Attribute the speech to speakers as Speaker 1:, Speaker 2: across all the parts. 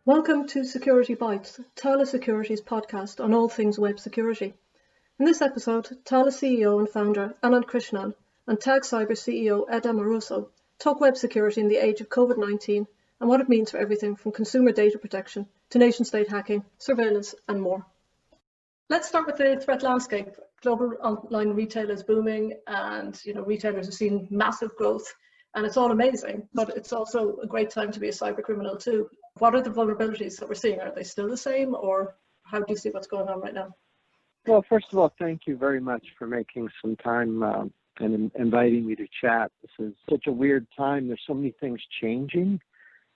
Speaker 1: Welcome to Security Bytes, Tala Security's podcast on all things web security. In this episode, Tala CEO and founder Aanand Krishnan and Tag Cyber CEO Amoroso talk web security in the age of Covid-19 and what it means for everything from consumer data protection to nation-state hacking, surveillance and more. Let's start with the threat landscape. Global online retail is booming and retailers have seen massive growth. And it's all amazing, but it's also a great time to be a cyber criminal too. What are the vulnerabilities that we're seeing? Are they still the same, or how do you see what's going on right now?
Speaker 2: Well, first of all, thank you very much for making some time and inviting me to chat. This is such a weird time. There's so many things changing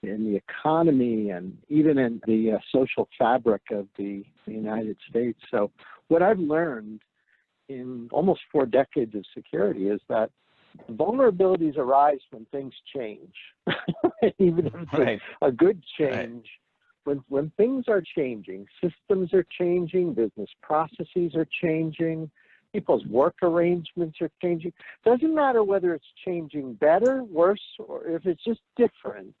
Speaker 2: in the economy and even in the social fabric of the United States. So what I've learned in almost 4 decades of security is that vulnerabilities arise when things change, even if it's a good change. Right. When things are changing, systems are changing, business processes are changing, people's work arrangements are changing. Doesn't matter whether it's changing better, worse, or if it's just different,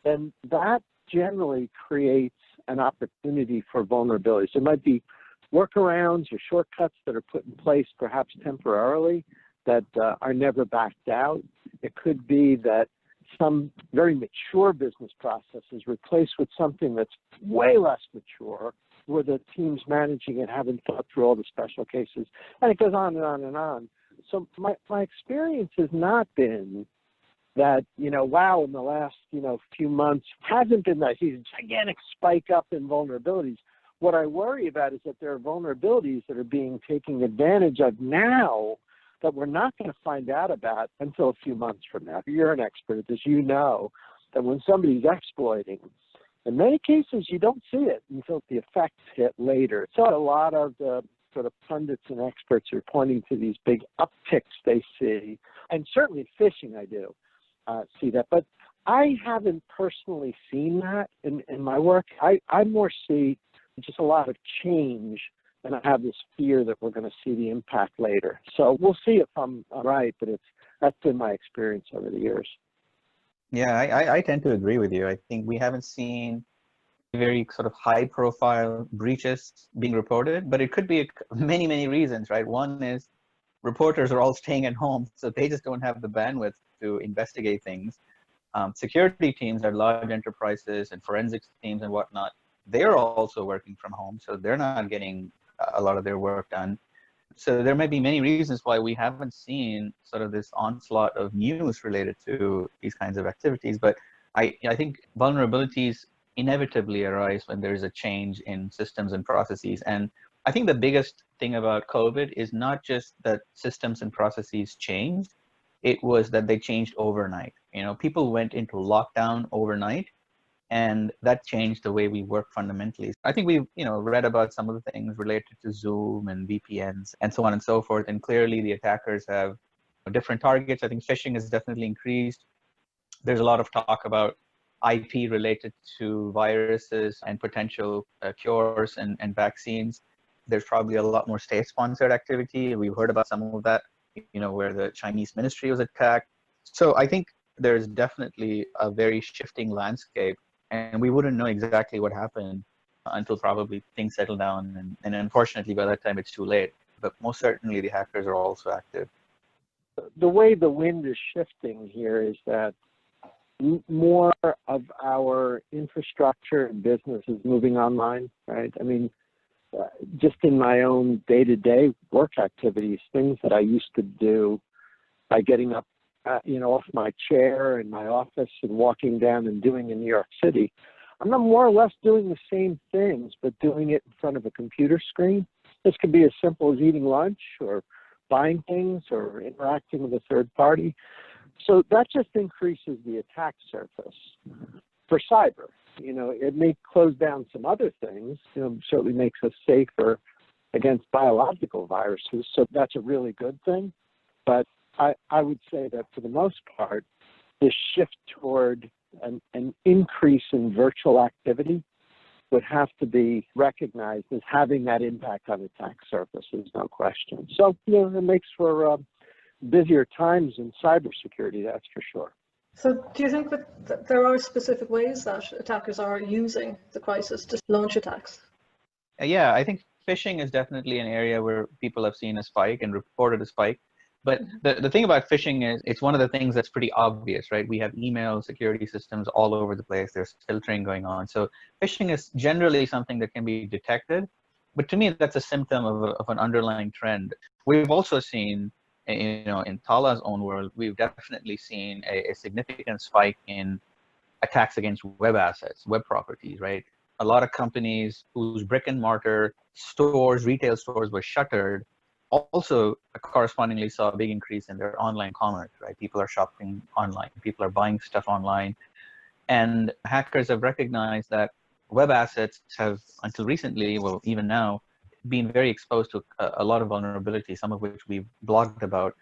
Speaker 2: then that generally creates an opportunity for vulnerabilities. There might be workarounds or shortcuts that are put in place perhaps temporarily that are never backed out. It could be that some very mature business process is replaced with something that's way less mature, where the teams managing it haven't thought through all the special cases, and it goes on and on and on. So my experience has not been that, wow, in the last, few months hasn't been that huge, gigantic spike up in vulnerabilities. What I worry about is that there are vulnerabilities that are being taken advantage of now that we're not going to find out about until a few months from now. You're an expert at this. You know that when somebody's exploiting, in many cases you don't see it until the effects hit later. So a lot of the sort of pundits and experts are pointing to these big upticks they see, and certainly phishing I do see that. But I haven't personally seen that in my work. I more see just a lot of change, and I have this fear that we're going to see the impact later. So we'll see if I'm right, but that's been my experience over the years.
Speaker 3: Yeah, I tend to agree with you. I think we haven't seen very sort of high-profile breaches being reported, but it could be many, many reasons, right? One is reporters are all staying at home, so they just don't have the bandwidth to investigate things. Security teams at large enterprises and forensics teams and whatnot, they're also working from home, so they're not getting a lot of their work done. So there may be many reasons why we haven't seen sort of this onslaught of news related to these kinds of activities. But I think vulnerabilities inevitably arise when there's a change in systems and processes. And I think the biggest thing about COVID is not just that systems and processes changed, it was that they changed overnight. People went into lockdown overnight, and that changed the way we work fundamentally. I think we've, read about some of the things related to Zoom and VPNs and so on and so forth. And clearly the attackers have different targets. I think phishing has definitely increased. There's a lot of talk about IP related to viruses and potential cures and vaccines. There's probably a lot more state-sponsored activity. We've heard about some of that, where the Chinese ministry was attacked. So I think there's definitely a very shifting landscape. And we wouldn't know exactly what happened until probably things settle down. And unfortunately, by that time, it's too late. But most certainly, the hackers are also active.
Speaker 2: The way the wind is shifting here is that more of our infrastructure and business is moving online, right? I mean, just in my own day-to-day work activities, things that I used to do by getting up off my chair in my office and walking down and doing in New York City, I'm not more or less doing the same things, but doing it in front of a computer screen. This could be as simple as eating lunch or buying things or interacting with a third party. So that just increases the attack surface for cyber. It may close down some other things, certainly makes us safer against biological viruses. So that's a really good thing. But I would say that for the most part, this shift toward an increase in virtual activity would have to be recognized as having that impact on attack surfaces, no question. So, it makes for busier times in cybersecurity, that's for sure.
Speaker 1: So do you think that there are specific ways that attackers are using the crisis to launch attacks?
Speaker 3: Yeah, I think phishing is definitely an area where people have seen a spike and reported a spike. But the thing about phishing is it's one of the things that's pretty obvious, right? We have email security systems all over the place. There's filtering going on. So phishing is generally something that can be detected. But to me, that's a symptom of an underlying trend. We've also seen, in Tala's own world, we've definitely seen a significant spike in attacks against web assets, web properties, right? A lot of companies whose brick and mortar stores, retail stores were shuttered, also correspondingly saw a big increase in their online commerce, right? People are shopping online, people are buying stuff online. And hackers have recognized that web assets have, until recently, well, even now, been very exposed to a lot of vulnerabilities, some of which we've blogged about.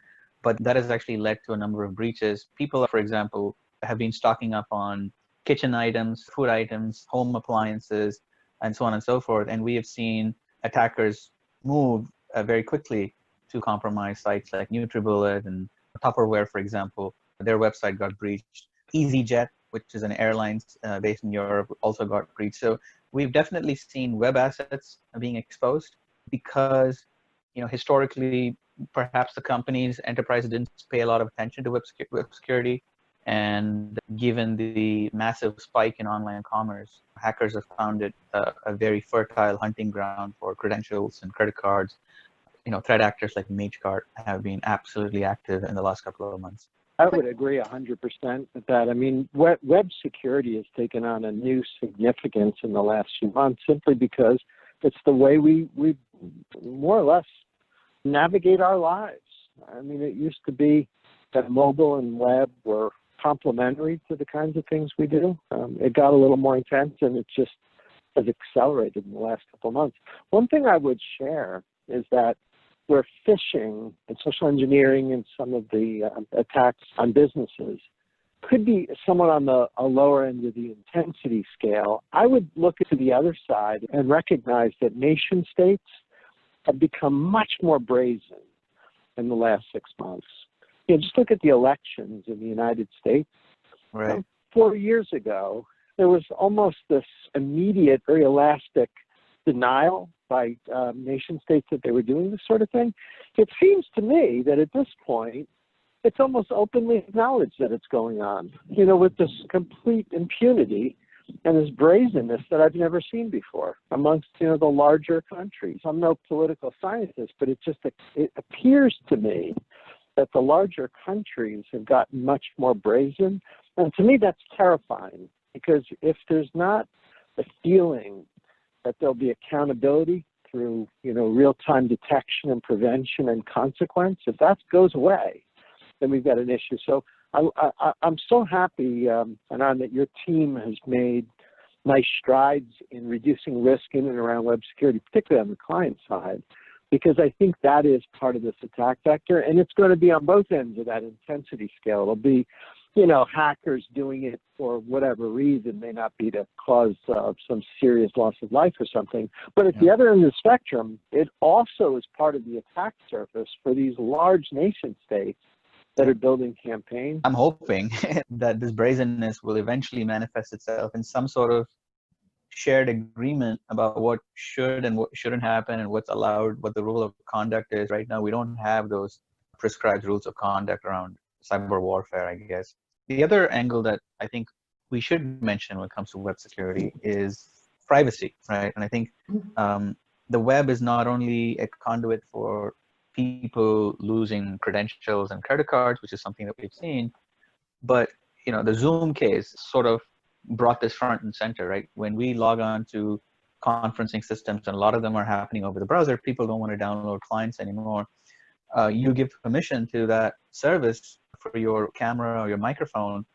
Speaker 3: But that has actually led to a number of breaches. People, for example, have been stocking up on kitchen items, food items, home appliances, and so on and so forth. And we have seen attackers move very quickly to compromise sites like NutriBullet and Tupperware, for example. Their website got breached. EasyJet, which is an airline based in Europe, also got breached. So we've definitely seen web assets being exposed because, historically, perhaps the companies, enterprise didn't pay a lot of attention to web security. And given the massive spike in online commerce, hackers have found it a very fertile hunting ground for credentials and credit cards. Threat actors like MageGuard have been absolutely active in the last couple of months.
Speaker 2: I would agree 100% with that. I mean, web security has taken on a new significance in the last few months simply because it's the way we more or less navigate our lives. I mean, it used to be that mobile and web were complementary to the kinds of things we do. It got a little more intense, and it just has accelerated in the last couple of months. One thing I would share is that where phishing and social engineering and some of the attacks on businesses could be somewhat on a lower end of the intensity scale, I would look to the other side and recognize that nation states have become much more brazen in the last 6 months. Just look at the elections in the United States.
Speaker 3: Right.
Speaker 2: 4 years ago, there was almost this immediate, very elastic denial by nation states that they were doing this sort of thing. It seems to me that at this point, it's almost openly acknowledged that it's going on, with this complete impunity and this brazenness that I've never seen before amongst, the larger countries. I'm no political scientist, but it appears to me that the larger countries have gotten much more brazen. And to me, that's terrifying, because if there's not a feeling that there'll be accountability through, real-time detection and prevention and consequence, if that goes away, then we've got an issue. So I'm so happy, Aanand, that your team has made nice strides in reducing risk in and around web security, particularly on the client side, because I think that is part of this attack vector, and it's going to be on both ends of that intensity scale. It'll be, hackers doing it for whatever reason, may not be to cause some serious loss of life or something, but at the other end of the spectrum, it also is part of the attack surface for these large nation states that are building campaigns.
Speaker 3: I'm hoping that this brazenness will eventually manifest itself in some sort of shared agreement about what should and what shouldn't happen and what's allowed, what the rule of conduct is. Right now, we don't have those prescribed rules of conduct around cyber warfare, I guess. The other angle that I think we should mention when it comes to web security is privacy, right? And I think the web is not only a conduit for people losing credentials and credit cards, which is something that we've seen, but the Zoom case sort of brought this front and center, right? When we log on to conferencing systems, and a lot of them are happening over the browser, people don't want to download clients anymore. You give permission to that service for your camera or your microphone,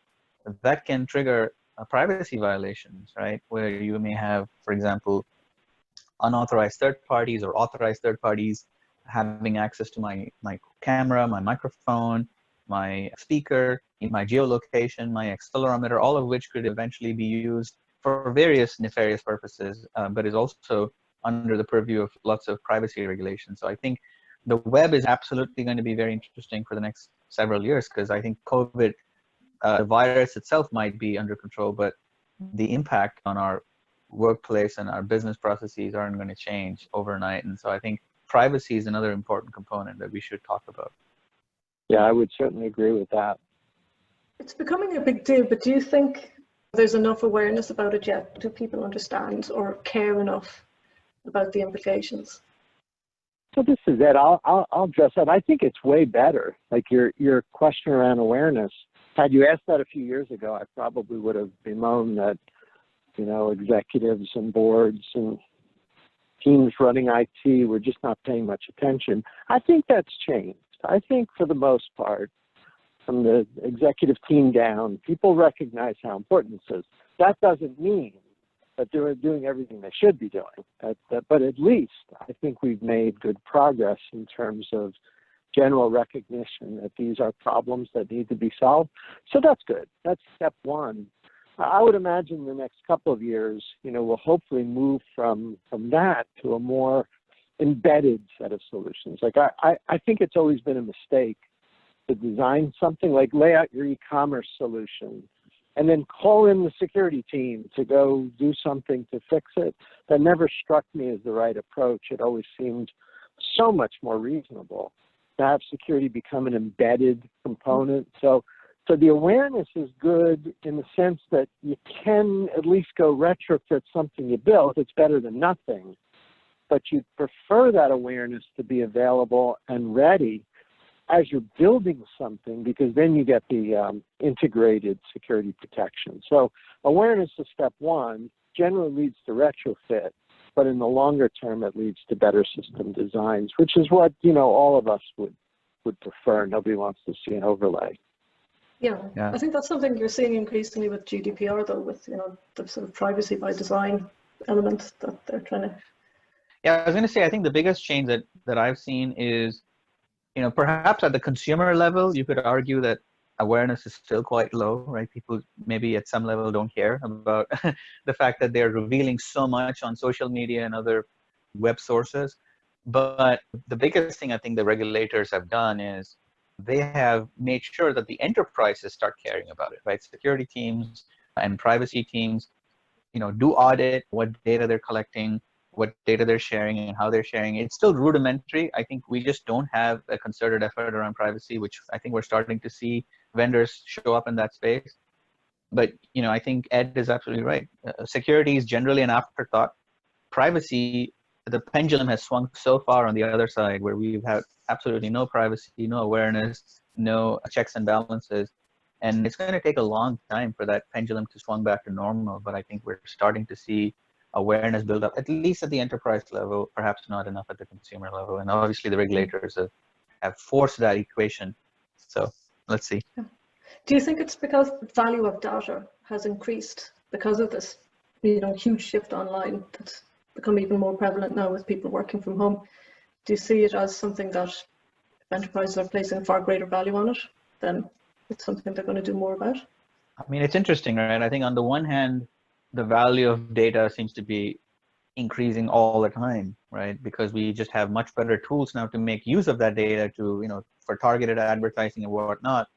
Speaker 3: that can trigger privacy violations, right? Where you may have, for example, unauthorized third parties or authorized third parties having access to my camera, my microphone, my speaker, my geolocation, my accelerometer, all of which could eventually be used for various nefarious purposes, but is also under the purview of lots of privacy regulations. So I think the web is absolutely going to be very interesting for the next several years, because I think COVID the virus itself might be under control, but the impact on our workplace and our business processes aren't going to change overnight. And so I think privacy is another important component that we should talk about.
Speaker 2: Yeah, I would certainly agree with that.
Speaker 1: It's becoming a big deal, but do you think there's enough awareness about it yet? Do people understand or care enough about the implications?
Speaker 2: So this is it. I'll address that. I think it's way better. Like your question around awareness. Had you asked that a few years ago, I probably would have bemoaned that, executives and boards and teams running IT were just not paying much attention. I think that's changed. I think for the most part, from the executive team down, people recognize how important this is. That doesn't mean that they're doing everything they should be doing. But at least I think we've made good progress in terms of general recognition that these are problems that need to be solved. So that's good. That's step one. I would imagine the next couple of years, we'll hopefully move from that to a more embedded set of solutions. Like I think it's always been a mistake to design something, like lay out your e-commerce solution and then call in the security team to go do something to fix it. That never struck me as the right approach. It always seemed so much more reasonable to have security become an embedded component. So the awareness is good in the sense that you can at least go retrofit something you built. It's better than nothing. But you'd prefer that awareness to be available and ready as you're building something, because then you get the integrated security protection. So awareness is step one, generally leads to retrofit, but in the longer term, it leads to better system designs, which is what, all of us would prefer. Nobody wants to see an overlay.
Speaker 1: Yeah, I think that's something you're seeing increasingly with GDPR, though, with, the sort of privacy by design element that they're trying to.
Speaker 3: Yeah, I was going to say, I think the biggest change that I've seen is, perhaps at the consumer level, you could argue that awareness is still quite low, right? People maybe at some level don't care about the fact that they're revealing so much on social media and other web sources. But the biggest thing I think the regulators have done is they have made sure that the enterprises start caring about it, right? Security teams and privacy teams, do audit what data they're collecting, what data they're sharing and how they're sharing. It's still rudimentary. I think we just don't have a concerted effort around privacy, which I think we're starting to see vendors show up in that space. But, I think Ed is absolutely right. Security is generally an afterthought. Privacy, the pendulum has swung so far on the other side, where we've had absolutely no privacy, no awareness, no checks and balances. And it's going to take a long time for that pendulum to swing back to normal. But I think we're starting to see awareness build up, at least at the enterprise level, perhaps not enough at the consumer level. And obviously the regulators have forced that equation. So let's see.
Speaker 1: Do you think it's because the value of data has increased because of this, huge shift online that's become even more prevalent now with people working from home? Do you see it as something that enterprises are placing far greater value on it, then it's something they're going to do more about?
Speaker 3: I mean, it's interesting, right? I think on the one hand, the value of data seems to be increasing all the time, right? Because we just have much better tools now to make use of that data to, for targeted advertising and whatnot.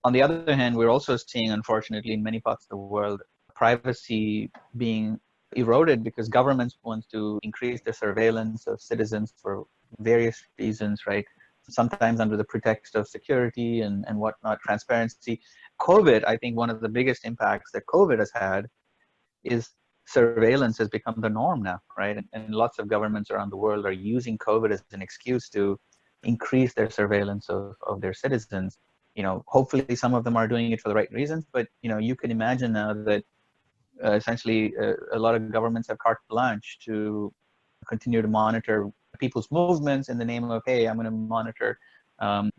Speaker 3: On the other hand, we're also seeing, unfortunately, in many parts of the world, privacy being eroded because governments want to increase their surveillance of citizens for various reasons, right? Sometimes under the pretext of security and whatnot, transparency. COVID, I think one of the biggest impacts that COVID has had is surveillance has become the norm now, right? And lots of governments around the world are using COVID as an excuse to increase their surveillance of their citizens. Hopefully some of them are doing it for the right reasons, but you can imagine now that essentially a lot of governments have carte blanche to continue to monitor people's movements in the name of, hey, I'm going to monitor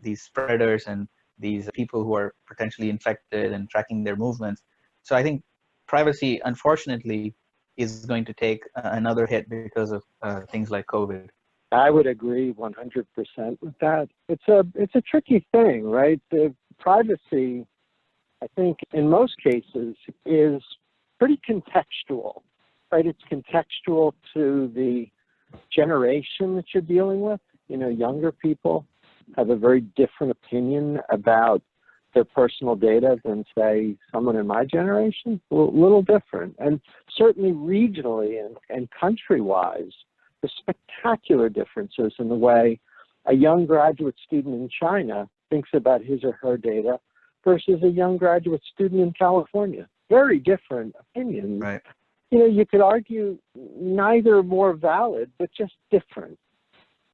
Speaker 3: these spreaders and these people who are potentially infected and tracking their movements. So I think privacy, unfortunately, is going to take another hit because of things like COVID.
Speaker 2: I would agree 100% with that. It's a tricky thing, right? The privacy, I think, in most cases, is pretty contextual, right? It's contextual to the generation that you're dealing with. Younger people have a very different opinion about their personal data than, say, someone in my generation? A little different. And certainly regionally and country-wise, there's spectacular differences in the way a young graduate student in China thinks about his or her data versus a young graduate student in California. Very different opinions.
Speaker 3: Right.
Speaker 2: You know, you could argue neither more valid, but just different.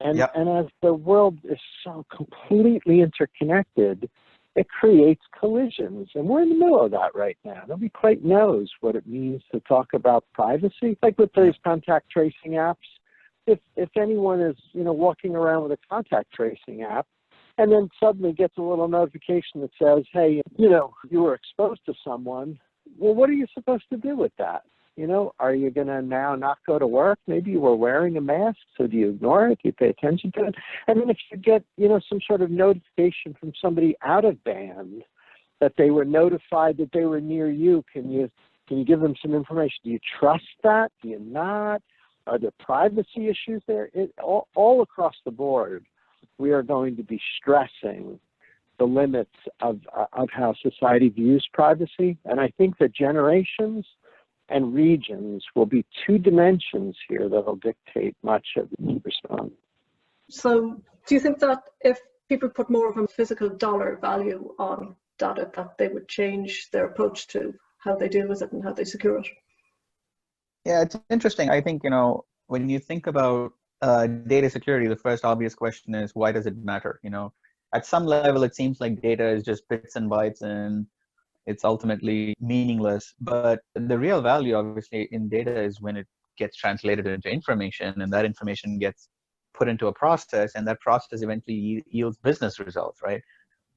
Speaker 2: And,
Speaker 3: Yep.
Speaker 2: and as the world is so completely interconnected, it creates collisions. And we're in the middle of that right now. Nobody quite knows what it means to talk about privacy. Like with those contact tracing apps, if anyone is, you know, walking around with a contact tracing app and then suddenly gets a little notification that says, hey, you know, you were exposed to someone, well, what are you supposed to do with that? You know, are you going to now not go to work? Maybe you were wearing a mask, so do you ignore it? Do you pay attention to it? And then if you get, you know, some sort of notification from somebody out of band that they were notified that they were near you, can you give them some information? Do you trust that? Do you not? Are there privacy issues there? All across the board, we are going to be stressing the limits of how society views privacy. And I think that generations and regions will be two dimensions here that will dictate much of the response.
Speaker 1: So do you think that if people put more of a physical dollar value on data, that they would change their approach to how they deal with it and how they secure it?
Speaker 3: Yeah, it's interesting. I think, you know, when you think about data security, the first obvious question is, why does it matter? You know, at some level, it seems like data is just bits and bytes and it's ultimately meaningless. But the real value, obviously, in data is when it gets translated into information, and that information gets put into a process, and that process eventually yields business results, right?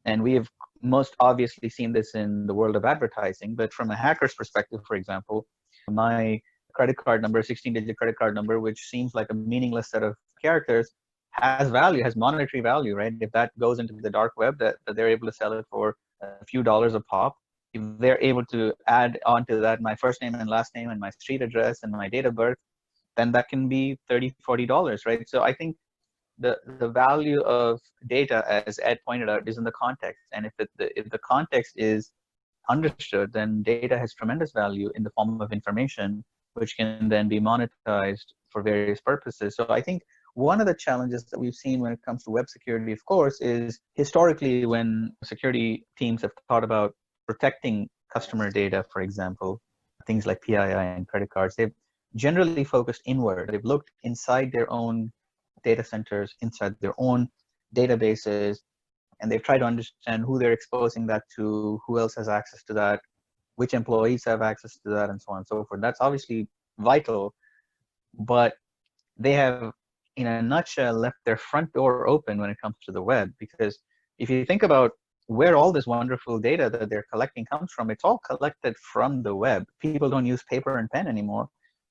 Speaker 3: And we have most obviously seen this in the world of advertising. But from a hacker's perspective, for example, my credit card number, 16-digit credit card number, which seems like a meaningless set of characters, has value, has monetary value, right? If that goes into the dark web, that they're able to sell it for a few dollars a pop. If they're able to add onto that my first name and last name and my street address and my date of birth, then that can be $30, $40, right? So I think the value of data, as Ed pointed out, is in the context. And if the context is understood, then data has tremendous value in the form of information, which can then be monetized for various purposes. So I think one of the challenges that we've seen when it comes to web security, of course, is historically when security teams have thought about protecting customer data, for example, things like PII and credit cards, they've generally focused inward. They've looked inside their own data centers, inside their own databases, and they've tried to understand who they're exposing that to, who else has access to that, which employees have access to that, and so on and so forth. That's obviously vital, but they have, in a nutshell, left their front door open when it comes to the web. Because if you think about where all this wonderful data that they're collecting comes from, it's all collected from the web. People don't use paper and pen anymore.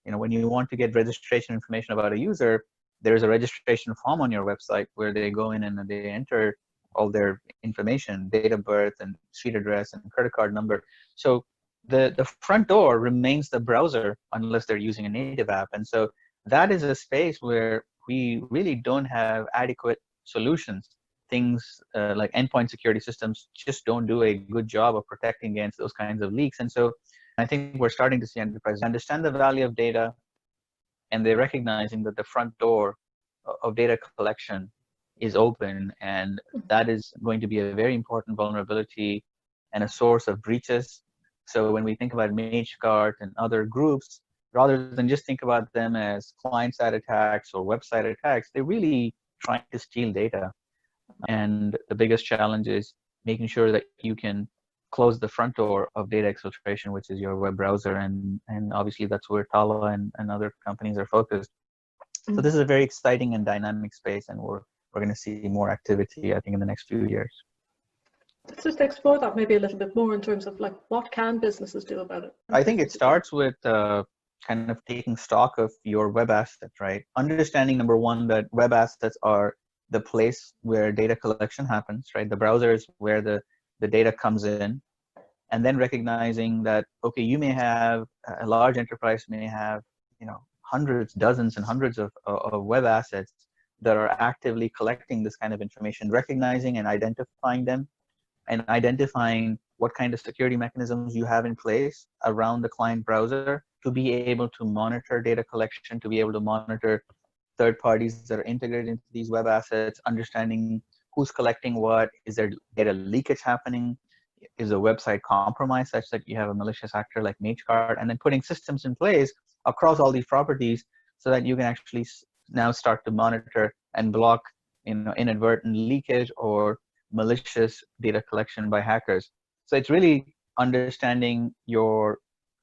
Speaker 3: You know, when you want to get registration information about a user, there's a registration form on your website where they go in and they enter all their information, date of birth and street address and credit card number. So the front door remains the browser unless they're using a native app. And so that is a space where we really don't have adequate solutions. Things like endpoint security systems just don't do a good job of protecting against those kinds of leaks. And so I think we're starting to see enterprises understand the value of data, and they're recognizing that the front door of data collection is open, and that is going to be a very important vulnerability and a source of breaches. So when we think about MageCart and other groups, rather than just think about them as client-side attacks or website attacks, they're really trying to steal data. And the biggest challenge is making sure that you can close the front door of data exfiltration, which is your web browser. And obviously that's where Tala and other companies are focused. So this is a very exciting and dynamic space, and we're going to see more activity, I think, in the next few years.
Speaker 1: Let's just explore that maybe a little bit more in terms of like, what can businesses do about it?
Speaker 3: I think it starts with kind of taking stock of your web assets, right? Understanding, number one, that web assets are the place where data collection happens, right? The browser is where the data comes in. And then recognizing that, okay, you may have, a large enterprise may have, you know, hundreds, dozens and hundreds of web assets that are actively collecting this kind of information, recognizing and identifying them, and identifying what kind of security mechanisms you have in place around the client browser to be able to monitor data collection, to be able to monitor third parties that are integrated into these web assets, understanding who's collecting what, is there data leakage happening, is a website compromised such that you have a malicious actor like MageCard, and then putting systems in place across all these properties so that you can actually now start to monitor and block inadvertent leakage or malicious data collection by hackers. So it's really understanding your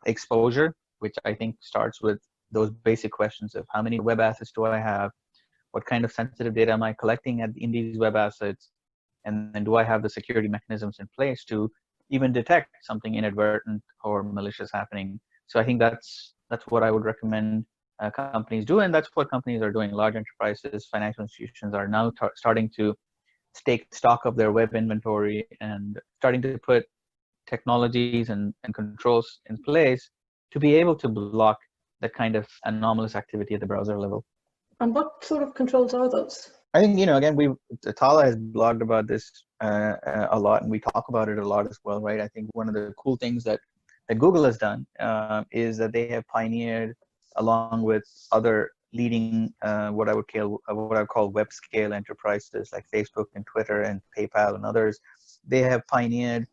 Speaker 3: exposure, which I think starts with those basic questions of how many web assets do I have, what kind of sensitive data am I collecting in these web assets, and then do I have the security mechanisms in place to even detect something inadvertent or malicious happening. So I think that's what I would recommend companies do, and that's what companies are doing. Large enterprises, financial institutions are now starting to take stock of their web inventory and starting to put technologies and controls in place to be able to block that kind of anomalous activity at the browser level.
Speaker 1: And what sort of controls are those?
Speaker 3: I think, again, Tala has blogged about this a lot, and we talk about it a lot as well, right? I think one of the cool things that Google has done is that they have pioneered, along with other leading what I would call web scale enterprises like Facebook and Twitter and PayPal and others. They have pioneered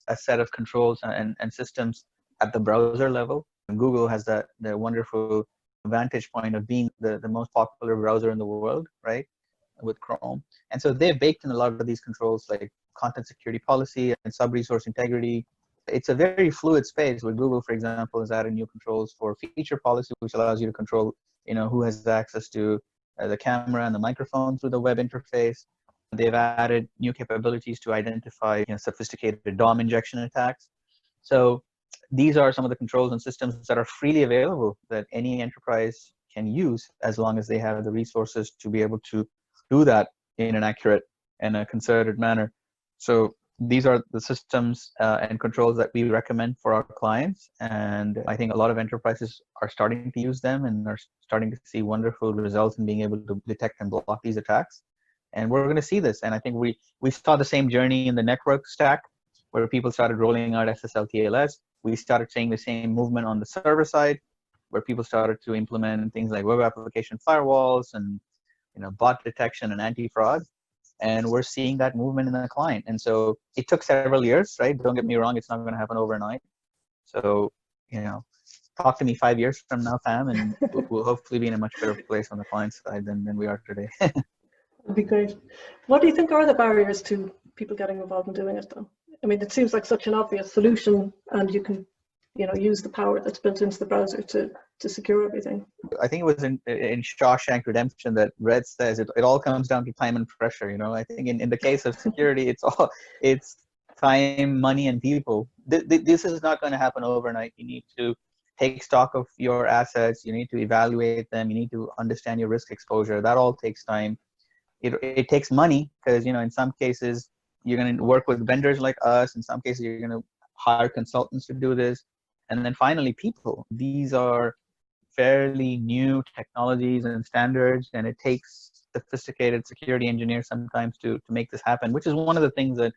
Speaker 3: a set of controls and systems at the browser level. And Google has the wonderful vantage point of being the most popular browser in the world, right, with Chrome. And so they've baked in a lot of these controls like content security policy and sub-resource integrity. It's a very fluid space where Google, for example, has added new controls for feature policy, which allows you to control, who has access to the camera and the microphone through the web interface. They've added new capabilities to identify sophisticated DOM injection attacks. So these are some of the controls and systems that are freely available that any enterprise can use as long as they have the resources to be able to do that in an accurate and a concerted manner. So these are the systems and controls that we recommend for our clients. And I think a lot of enterprises are starting to use them and are starting to see wonderful results in being able to detect and block these attacks. And we're going to see this. And I think we saw the same journey in the network stack where people started rolling out SSL TLS. We started seeing the same movement on the server side where people started to implement things like web application firewalls and bot detection and anti-fraud. And we're seeing that movement in the client. And so it took several years, right? Don't get me wrong, it's not going to happen overnight. So, talk to me 5 years from now, Pam, and we'll hopefully be in a much better place on the client side than we are today.
Speaker 1: That'd be great. What do you think are the barriers to people getting involved in doing it, though? I mean, it seems like such an obvious solution, and you can, use the power that's built into the browser to secure everything.
Speaker 3: I think it was in Shawshank Redemption that Red says it all comes down to time and pressure. I think in the case of security, it's time, money, and people. This is not going to happen overnight. You need to take stock of your assets. You need to evaluate them. You need to understand your risk exposure. That all takes time. It takes money because, in some cases, you're going to work with vendors like us. In some cases, you're going to hire consultants to do this. And then finally, people. These are fairly new technologies and standards, and it takes sophisticated security engineers sometimes to make this happen, which is one of the things that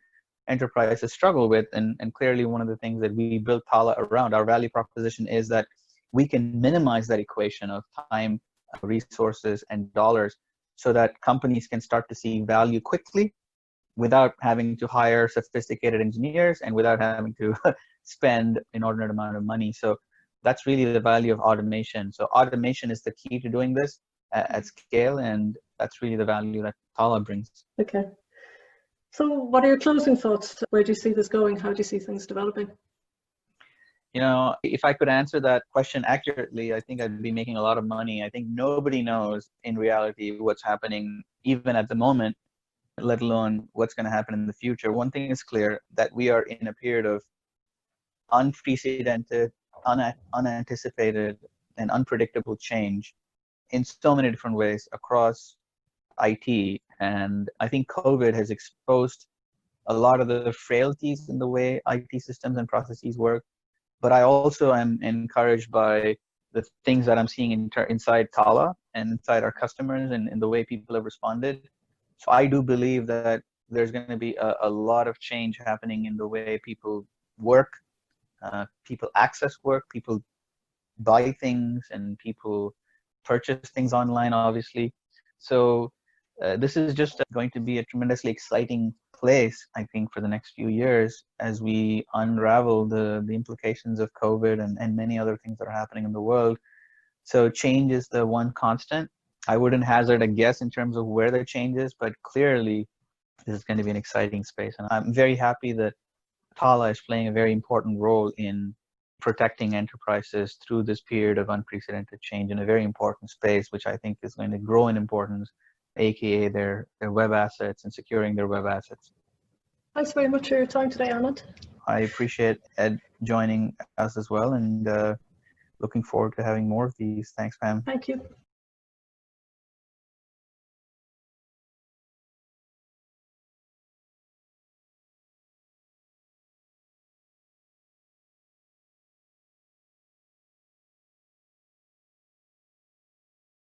Speaker 3: enterprises struggle with, and clearly one of the things that we built Tala around. Our value proposition is that we can minimize that equation of time, resources, and dollars so that companies can start to see value quickly without having to hire sophisticated engineers and without having to spend an inordinate amount of money. So that's really the value of automation. So automation is the key to doing this at scale, and that's really the value that Tala brings.
Speaker 1: Okay. So what are your closing thoughts? Where do you see this going? How do you see things developing?
Speaker 3: If I could answer that question accurately, I think I'd be making a lot of money. I think nobody knows in reality what's happening even at the moment, let alone what's going to happen in the future. One thing is clear, that we are in a period of unprecedented, unanticipated, and unpredictable change in so many different ways across IT. And I think COVID has exposed a lot of the frailties in the way IT systems and processes work. But I also am encouraged by the things that I'm seeing inside Tala and inside our customers and in the way people have responded. So I do believe that there's going to be a lot of change happening in the way people work, people access work, people buy things, and people purchase things online, obviously. So this is just going to be a tremendously exciting place, I think, for the next few years as we unravel the implications of COVID and many other things that are happening in the world. So change is the one constant. I wouldn't hazard a guess in terms of where the change is, but clearly this is going to be an exciting space. And I'm very happy that Tala is playing a very important role in protecting enterprises through this period of unprecedented change in a very important space, which I think is going to grow in importance, aka their web assets and securing their web assets.
Speaker 1: Thanks very much for your time today, Aanand.
Speaker 3: I appreciate Ed joining us as well, and looking forward to having more of these. Thanks, Pam.
Speaker 1: Thank you.